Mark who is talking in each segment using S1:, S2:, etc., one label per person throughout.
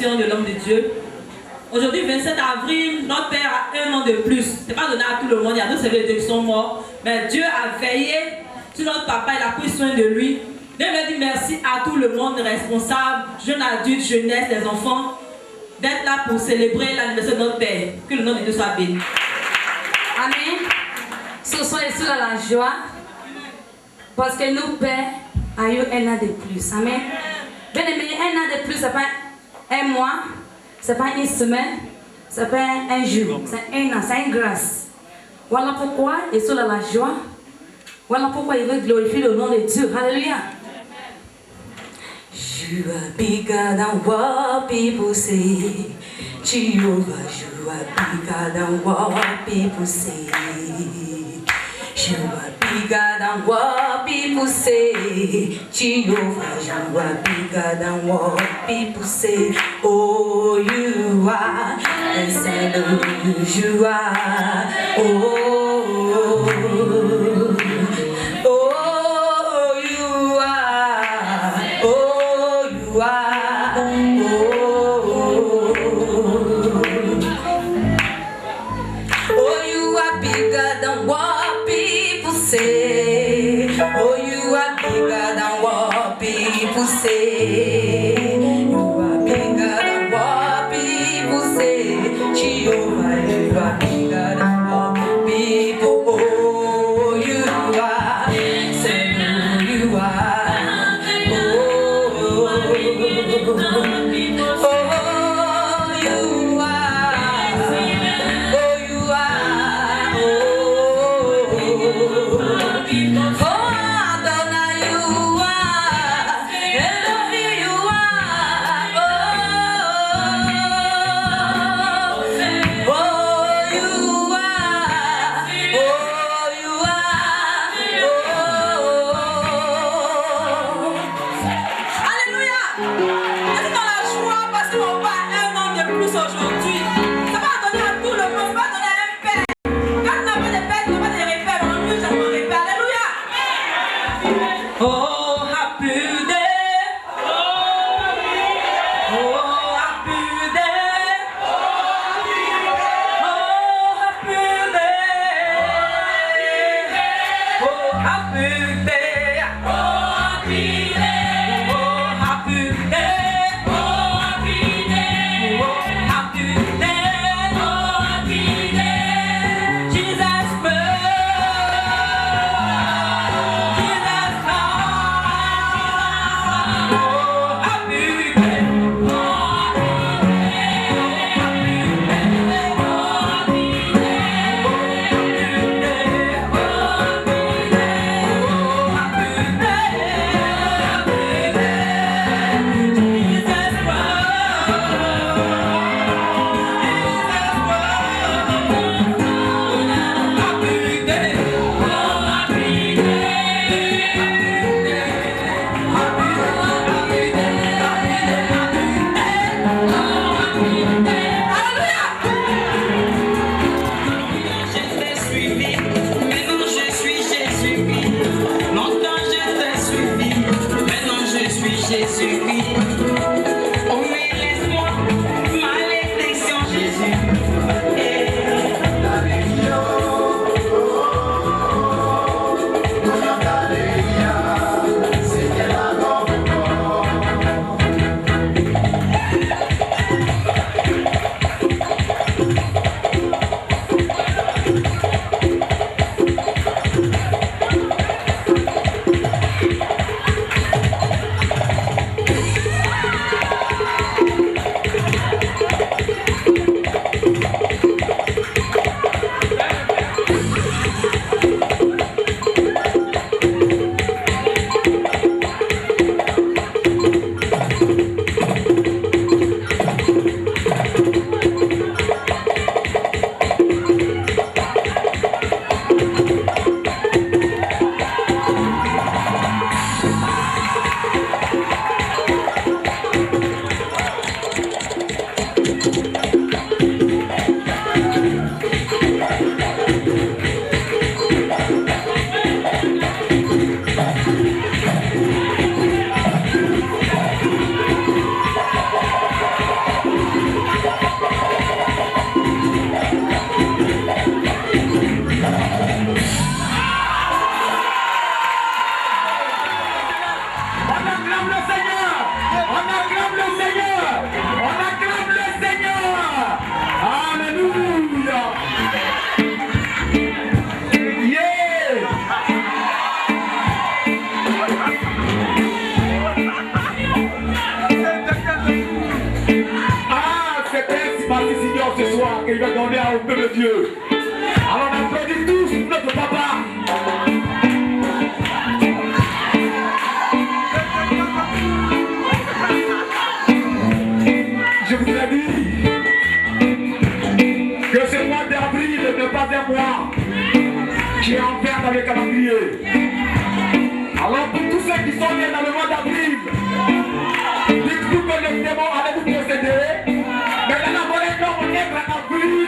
S1: prédication de l'homme de Dieu. Aujourd'hui, 27 avril, notre Père a un an de plus. Ce n'est pas donné à tout le monde, il y a d'autres serviteurs de Dieu qui sont morts. Mais Dieu a veillé sur notre papa, il a pris soin de lui. Je veux dire merci à tout le monde responsable, jeunes adultes, jeunesse, les enfants, d'être là pour célébrer l'anniversaire de notre Père. Que le nom de Dieu soit béni.
S2: Amen. Ce soir, je suis dans la joie parce que nos pères ont eu un an de plus. Amen. Bien aimé, un an de plus, ce n'est pas un mois, ce n'est pas une semaine, ce n'est pas un jour, c'est un an, c'est une grâce. Voilà pourquoi je suis dans la joie. Voilà pourquoi il veut glorifier le nom de Dieu. Alléluia. You are bigger than what people say. Jehovah, you are bigger than what people say. You are bigger than what people say. Jehovah, you are bigger than what people say. Oh, you are. And say, you are. Oh, oh, you are. Oh, you are. Oh, you are bigger than what people say. Oh, you are bigger than what people say. You are bigger than what people say. Jehovah, you are bigger than what people. Oh, you are. Say who you are. Oh, you are.
S3: Il va donner à un peu de Dieu. Alors on applaudit tous notre papa. Je vous ai dit que ce mois d'avril n'est pas un mois qui est enfermé dans le calendrier. Alors pour tous ceux qui sont nés dans le mois d'avril, dites-vous que le démon allait vous posséder. Mais dans la volée, non, on est en avril.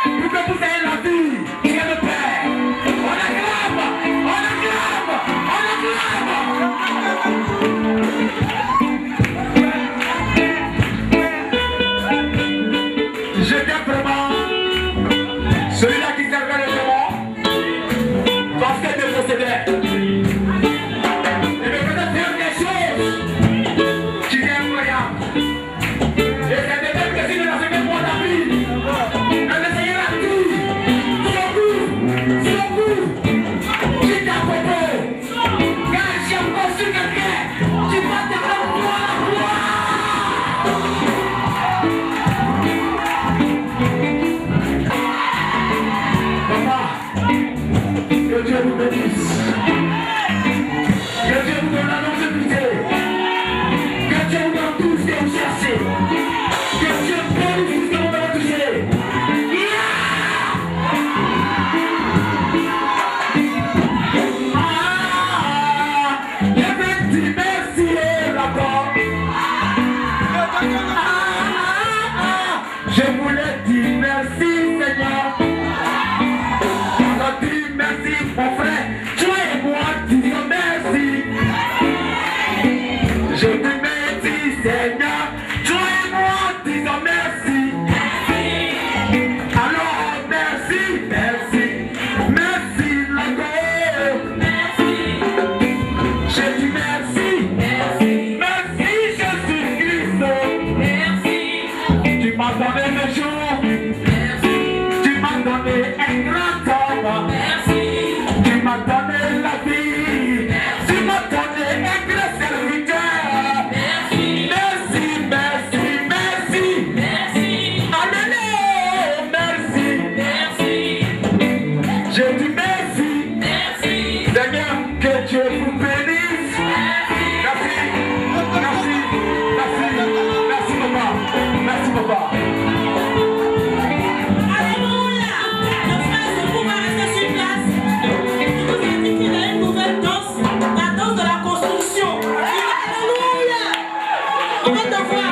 S3: Pour que vous ayez la vie qui est le Père. On acclame, on acclame, on acclame. J'étais vraiment celui-là qui servait le démon parce qu'il me possédait. Il me faisait faire des choses qui étaient incroyables. Et c'était même que si nous n'avons pas mois d'avril, elle essayera tout, sur le coup, qui t'a propos. Car j'ai encore su quelqu'un qui va te faire voir la gloire. Papa, que Dieu vous bénisse. Que Dieu vous donne la longévité. Que Dieu vous donne tout ce que vous cherchez. Que Dieu bénisse tout ce que vous avez touché. Je vais dire merci là-bas. Je voulais dire merci Seigneur. On a dit merci mon frère. Toi et moi disons merci. Je dis merci Seigneur. Toi et moi disons merci. Alors merci, merci, merci là-bas. Je dis merci, merci Jésus-Christ. Tu m'as donné le jour, tu m'as donné un grand homme, tu m'as donné la vie, tu m'as donné un grand serviteur. Merci, merci, merci. Alléluia, merci. Je dis merci. Seigneur, que Dieu vous bénisse. Merci, merci, merci, merci papa, merci papa.
S1: Alléluia. Le frère, c'est pour rester sur place. Il nous a dit qu'il a une nouvelle danse, la danse de la construction. Alléluia. On va te voir.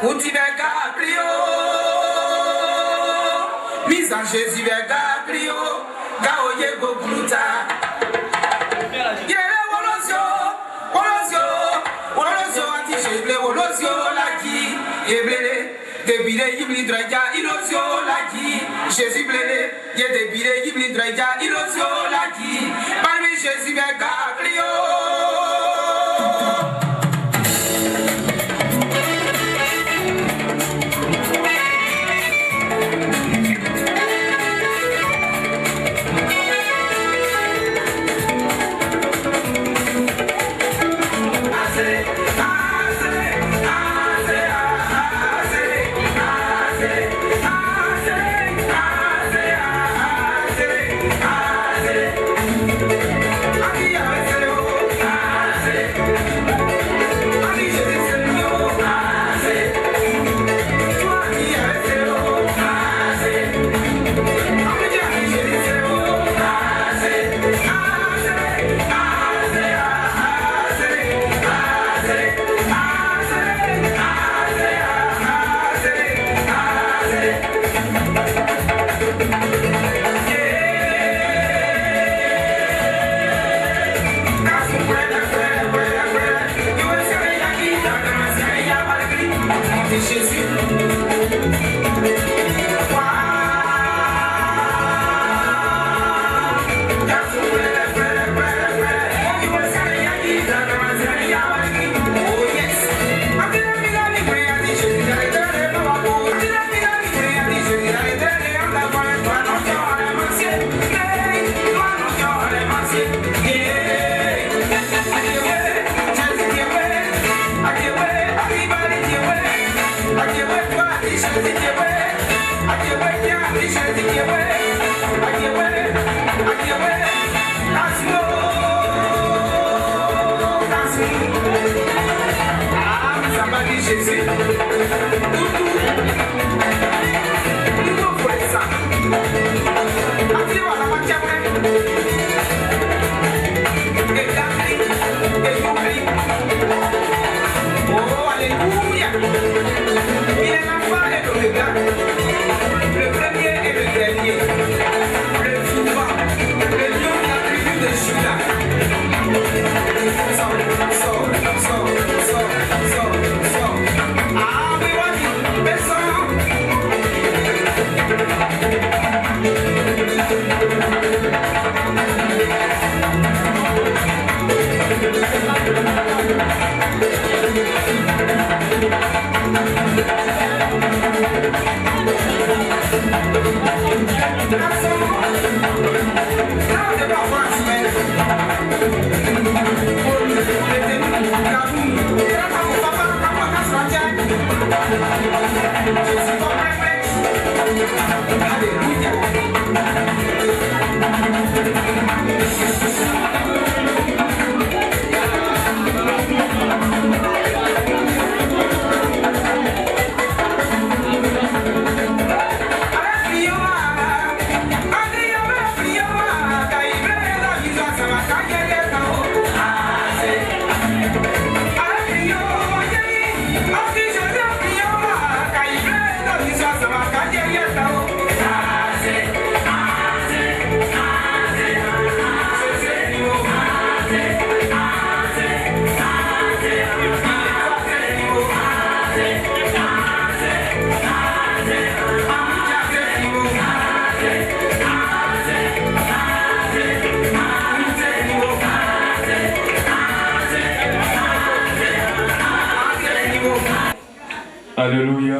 S3: Outi Gabrio, mise en Jésus Gabrio, Gaoye Gokuluta. Yere Wolosio, anti-Jésus, Wolosio, Laki, Yeblele, Debile, Yibli Draja, Ilosio, Laki, Jésus Blele, Yedebile, Yibli Draja, Ilosio, Laki, Parmi Jésus Gabrio.
S4: Alléluia.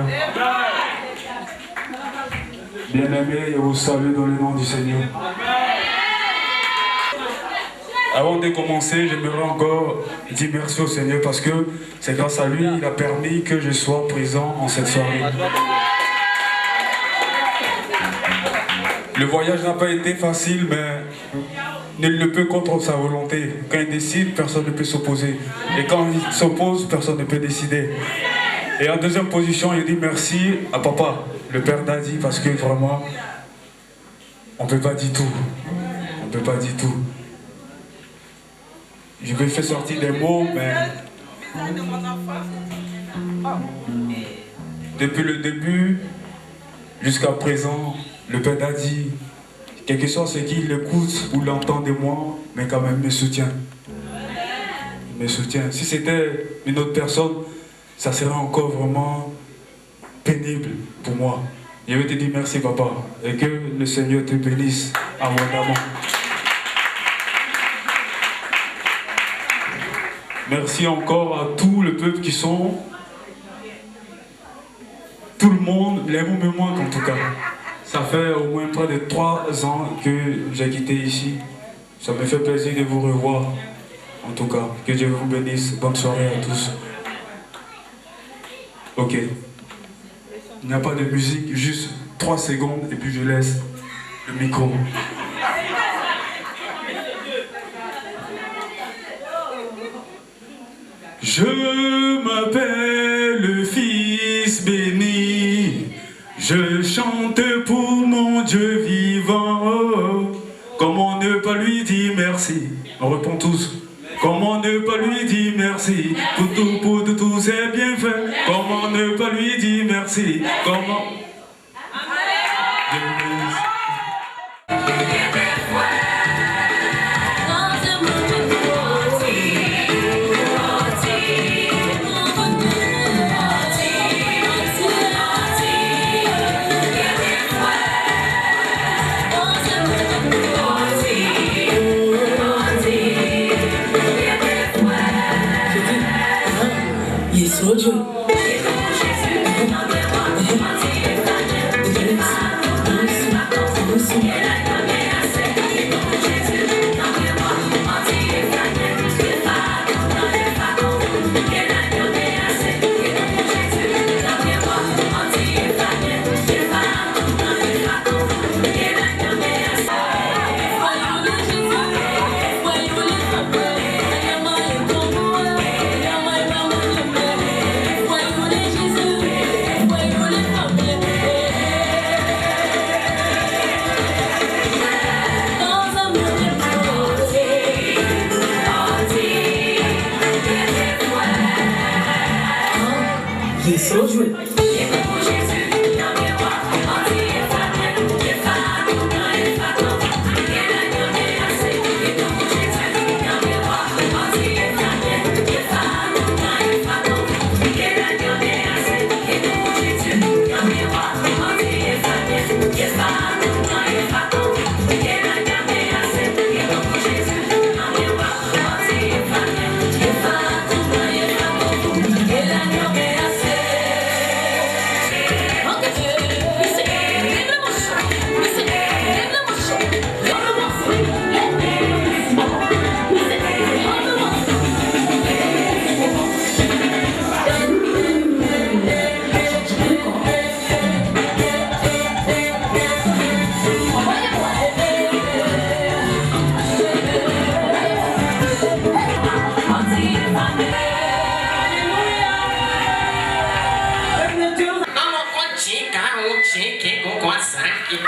S4: Bien-aimés, je vous salue dans le nom du Seigneur. Avant de commencer, j'aimerais encore dire merci au Seigneur parce que c'est grâce à lui, il a permis que je sois présent en cette soirée. Le voyage n'a pas été facile, mais nul ne peut contre sa volonté. Quand il décide, personne ne peut s'opposer. Et quand il s'oppose, personne ne peut décider. Et en deuxième position, il dit merci à papa, le père d'Adi, parce que vraiment, on ne peut pas dire tout. On ne peut pas dire tout. Je vais faire sortir des mots, mais depuis le début jusqu'à présent, le Père Daddy, quel que soit ce qu'il écoute ou l'entend de moi, mais quand même me soutient. Me soutient. Si c'était une autre personne, ça serait encore vraiment pénible pour moi. Je vais te dire merci, papa, et que le Seigneur te bénisse abondamment. Merci encore à tout le peuple qui sont. Tout le monde, les mots me manquent en tout cas. Ça fait au moins près de 3 ans que j'ai quitté ici. Ça me fait plaisir de vous revoir. En tout cas, que Dieu vous bénisse. Bonne soirée à tous. Ok. Il n'y a pas de musique, juste 3 secondes et puis je laisse le micro. Je m'appelle le Fils béni, je chante pour mon Dieu vivant. Oh, comment ne pas lui dire merci? On répond tous. Comment ne pas lui dire merci? Pour tout, c'est bien fait. Comment ne pas lui dire merci? Comment?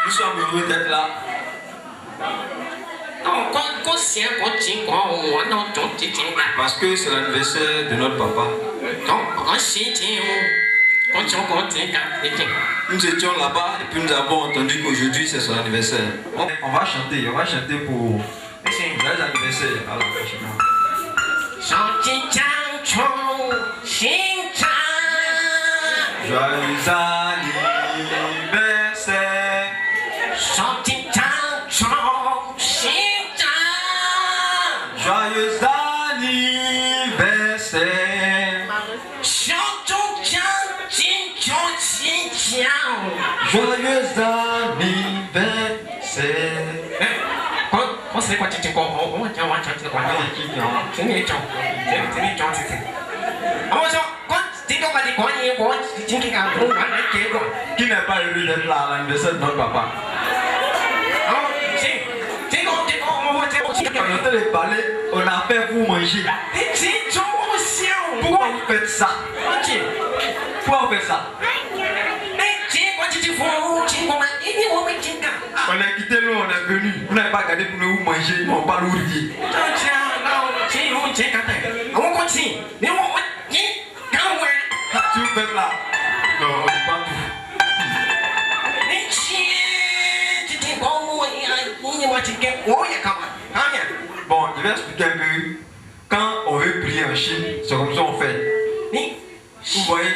S3: Nous sommes heureux d'être là. Parce que c'est l'anniversaire de notre papa. Nous étions là-bas et puis nous avons entendu qu'aujourd'hui c'est son anniversaire. On va chanter pour joyeux anniversaire. Alors, joyeux anniversaire. Joyeux anniversaire. Joyeux Qui n'est pas heureux d'être là à l'anniversaire de notre papa? On entend les parler, on a fait pour manger. Pourquoi vous faites ça? Pourquoi vous faites ça? On a quitté nous, on est venu. Vous n'avez pas gardé pour nous manger, nous on parle ouvrier. Tu veux faire là? Non.
S5: Bon, je vais expliquer un peu. Quand on veut prier en Chine, c'est comme ça on fait. Vous voyez?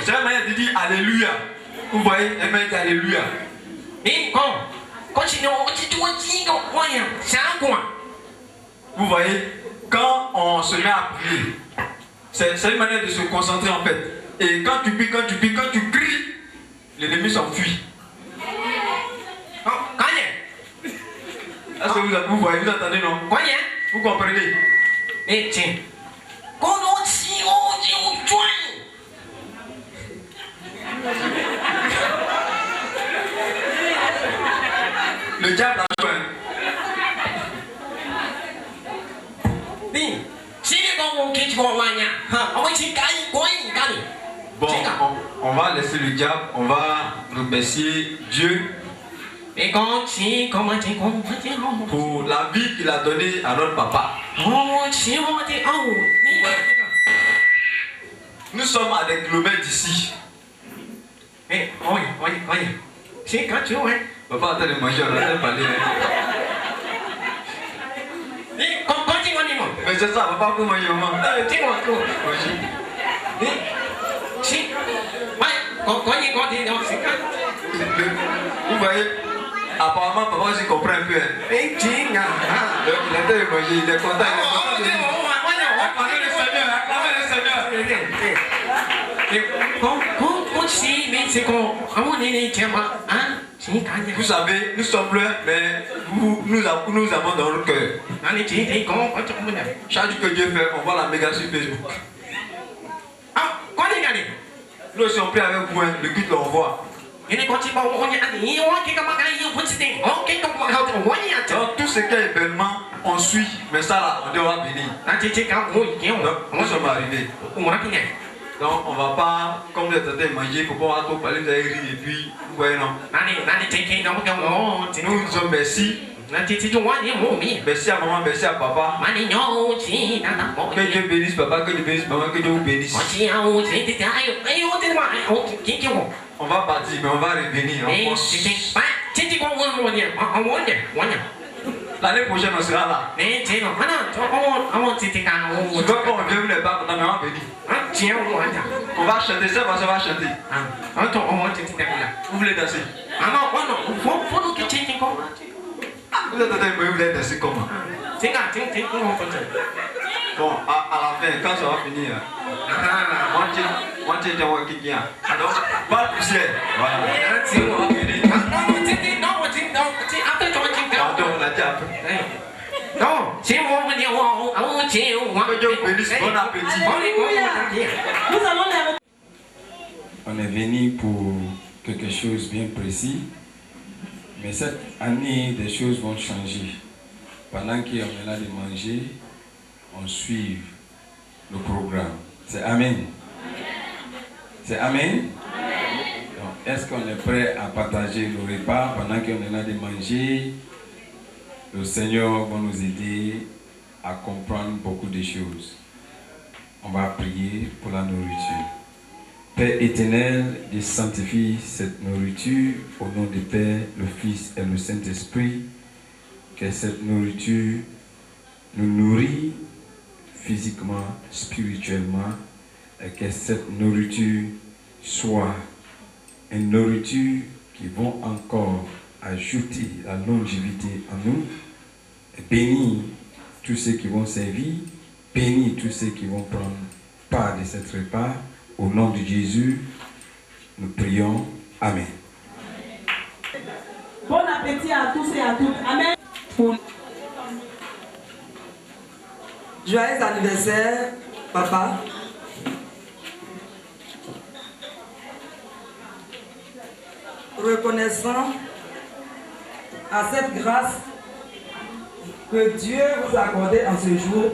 S5: C'est la manière de dire Alléluia. Vous voyez? Elle m'a dit Alléluia. Vous voyez? Quand on se met à prier, c'est une manière de se concentrer en fait. Et quand tu pries, quand tu cries, l'ennemi s'enfuit. Est-ce que vous voyez, vous entendez, non? Vous comprenez? Le diable a joué. Bon, on va laisser le diable, on va remercier Dieu pour la vie qu'il a donnée à notre papa. Nous sommes à des kilomètres d'ici. Papa, attends de manger, on va parler. Mais c'est ça, papa, pour manger, maman. Vous voyez, apparemment, papa aussi comprend un peu. Donc, il était de manger, il est content. Acclamez le Seigneur, acclamez le Seigneur. Vous savez, nous sommes là, mais nous avons dans le cœur. Chaque jour que Dieu fait, on voit la méga sur Facebook. Nous aussi on prie avec vous, le culte l'envoie. Donc tout ce qui est événement, on suit, mais ça là, on doit venir. Donc nous sommes arrivés. Donc on va pas, comme vous êtes en train de manger, il ne faut pas trop parler, vous allez rire et puis, vous voyez non. Nous disons merci. Merci à maman, merci à papa. Que Dieu bénisse papa, que Dieu bénisse maman, que Dieu vous bénisse. On va partir, mais on va revenir. L'année prochaine, on sera là. Je veux qu'on revienne les bas, mais on va venir. On va chanter, ça va chanter. Vous voulez danser? Vous êtes en train de me dire danser comment? Bon, à la fin, quand ça va finir, moi je vais voir qui vient. Alors, pas de poussière. Voilà. Pardon, on a dit après. Bon appétit.
S6: On est venu pour quelque chose de bien précis. Mais cette année, des choses vont changer. Pendant qu'on est là de manger, on suit le programme. C'est Amen. C'est Amen. Donc, est-ce qu'on est prêt à partager le repas pendant qu'on est là de manger? Le Seigneur va nous aider à comprendre beaucoup de choses. On va prier pour la nourriture. Père éternel, Dieu sanctifie cette nourriture au nom du Père, le Fils et le Saint-Esprit. Que cette nourriture nous nourrit physiquement, spirituellement, et que cette nourriture soit une nourriture qui va encore ajouter la longévité en nous. Et bénis tous ceux qui vont servir, bénis tous ceux qui vont prendre part de cette repas. Au nom de Jésus, nous prions. Amen.
S1: Bon appétit à tous et à toutes. Amen.
S7: Joyeux anniversaire, papa. Reconnaissant à cette grâce que Dieu vous a accordée en ce jour,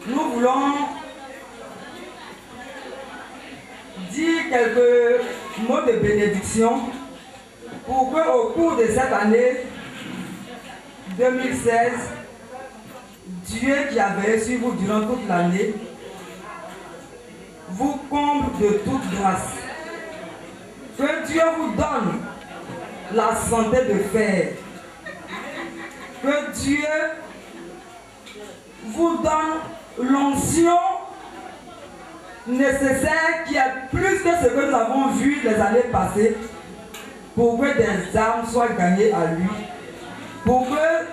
S7: nous voulons dire quelques mots de bénédiction pour qu'au cours de cette année 2016, Dieu qui a veillé sur vous durant toute l'année vous comble de toute grâce. Que Dieu vous donne la santé de fer. Que Dieu vous donne l'onction nécessaire qui est plus que ce que nous avons vu les années passées pour que des âmes soient gagnées à lui. Pour que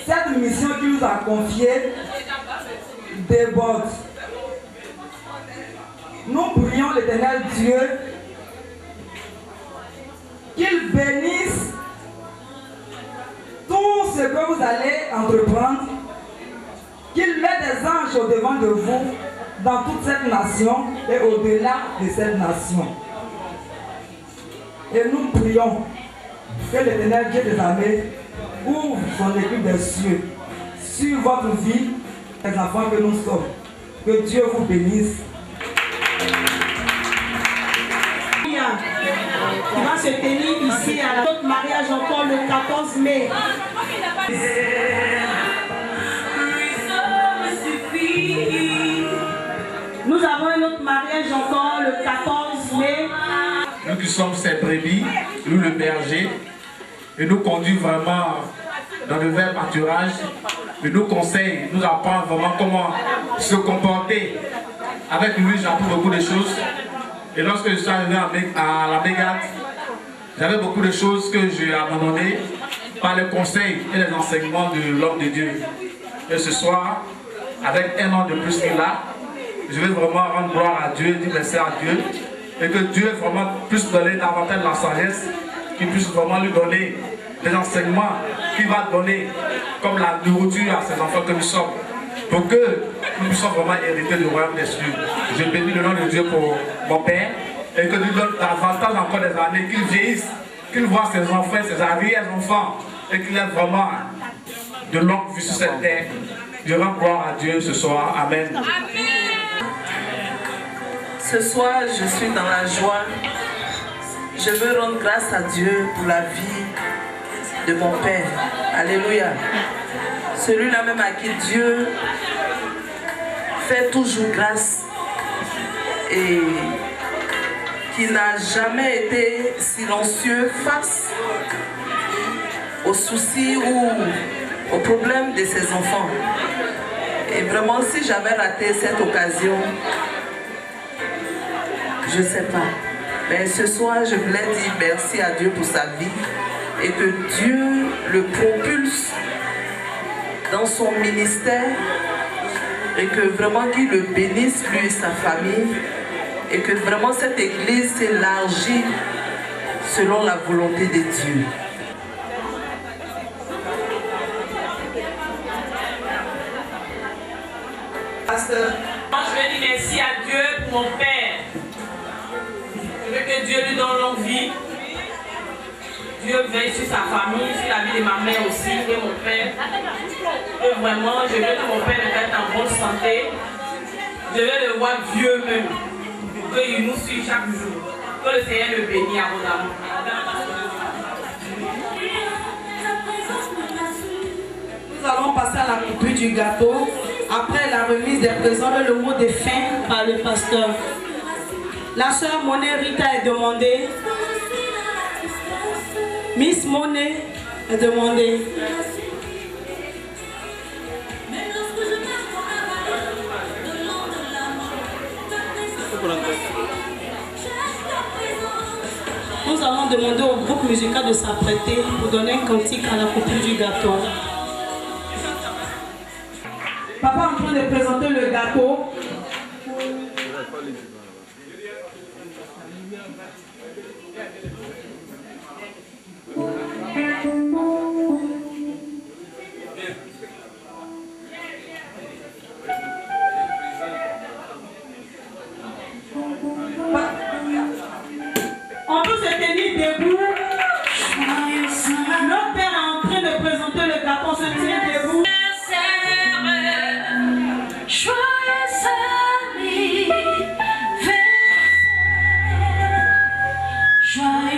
S7: cette mission qu'il nous a confiée déborde. Nous prions l'Éternel Dieu qu'il bénisse tout ce que vous allez entreprendre, qu'il mette des anges au-devant de vous dans toute cette nation et au-delà de cette nation. Et nous prions que l'Éternel Dieu des armées ouvre son équipe des cieux sur votre vie, les enfants que nous sommes. Que Dieu vous bénisse.
S8: Il va se tenir ici à notre mariage encore le 14 mai. Nous avons un autre mariage encore le 14 mai.
S3: Nous qui sommes ses brebis, nous le berger, il nous conduit vraiment dans le vrai pâturage, il nous conseille, nous apprend vraiment comment se comporter. Avec lui, j'ai appris beaucoup de choses. Et lorsque je suis arrivé à la Mégate, j'avais beaucoup de choses que j'ai abandonnées par les conseils et les enseignements de l'homme de Dieu. Et ce soir, avec un an de plus qu'il a, je vais vraiment rendre gloire à Dieu, dire merci à Dieu, et que Dieu vraiment puisse donner davantage de la sagesse, qu'il puisse vraiment lui donner des enseignements qu'il va donner comme la nourriture à ses enfants que nous sommes, pour que nous puissions vraiment hériter du royaume des cieux. Je bénis le nom de Dieu pour mon Père, et que lui donne davantage encore des années, qu'il vieillisse, qu'il voit ses enfants, ses arrière-enfants, et qu'il ait vraiment de longue vie sur cette terre. Je rends gloire à Dieu ce soir. Amen.
S9: Ce soir, je suis dans la joie. Je veux rendre grâce à Dieu pour la vie de mon Père. Alléluia. Celui-là même à qui Dieu fait toujours grâce et qui n'a jamais été silencieux face aux soucis ou aux problèmes de ses enfants. Et vraiment, si j'avais raté cette occasion, je ne sais pas. Mais ce soir, je voulais dire merci à Dieu pour sa vie et que Dieu le propulse dans son ministère et que vraiment qu'il le bénisse, lui et sa famille, et que vraiment cette église s'élargit selon la volonté de Dieu.
S1: Pasteur, je vais dire merci à Dieu pour mon Père. Je veux que Dieu lui donne longue vie. Dieu veille sur sa famille, sur la vie de ma mère aussi, et mon père. Et vraiment, je veux que mon père reste en bonne santé. Je veux le voir vieux même, pour qu'il nous suive chaque jour. Que le Seigneur le bénisse abondamment.
S8: Nous allons passer à la coupure du gâteau. Après la remise des présents et le mot de fin par le pasteur. La sœur Monet Rita est demandée. Miss Monet est demandée. Nous allons demander au groupe musical de s'apprêter pour donner un cantique à la coupure du gâteau. Papa est en train de présenter le gâteau. On peut se tenir debout. Notre père est en train de présenter le gâteau. On se tient debout.
S2: Joyeux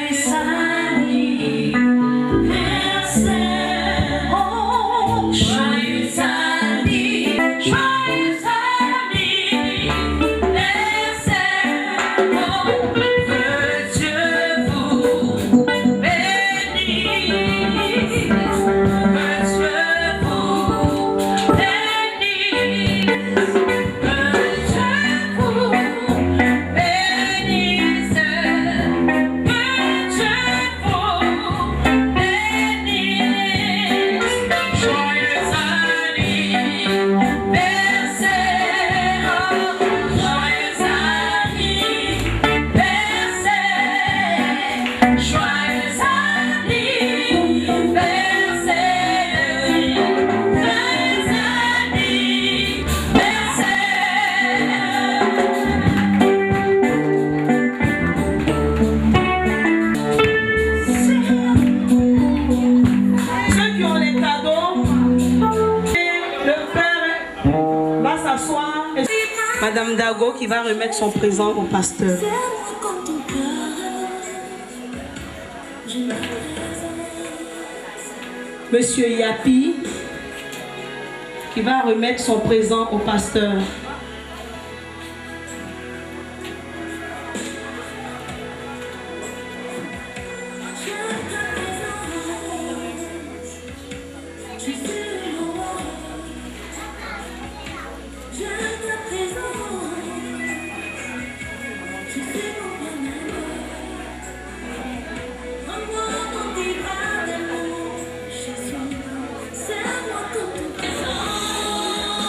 S8: Madame Dago qui va remettre son présent au pasteur. Monsieur Yapi qui va remettre son présent au pasteur.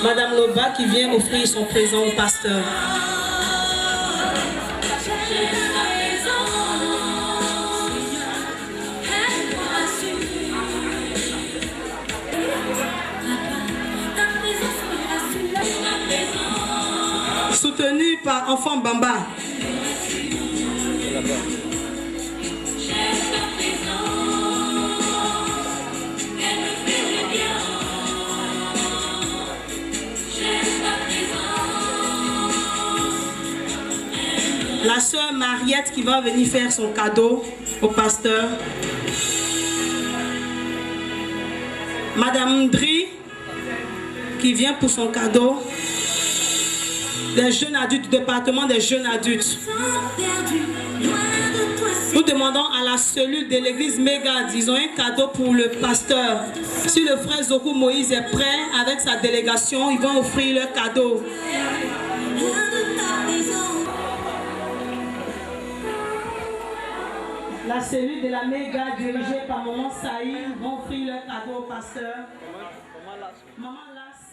S8: Madame Loba qui vient offrir son présent au pasteur. Soutenu par Enfant Bamba. La sœur Mariette qui va venir faire son cadeau au pasteur. Madame Dri qui vient pour son cadeau. Des jeunes adultes, du département des jeunes adultes. Nous demandons à la cellule de l'église Mégade, ils ont un cadeau pour le pasteur. Si le frère Zoku Moïse est prêt avec sa délégation, ils vont offrir leur cadeau. La cellule de la Mégade dirigée par Maman Saïd vont offrir leur cadeau au pasteur. Maman Las.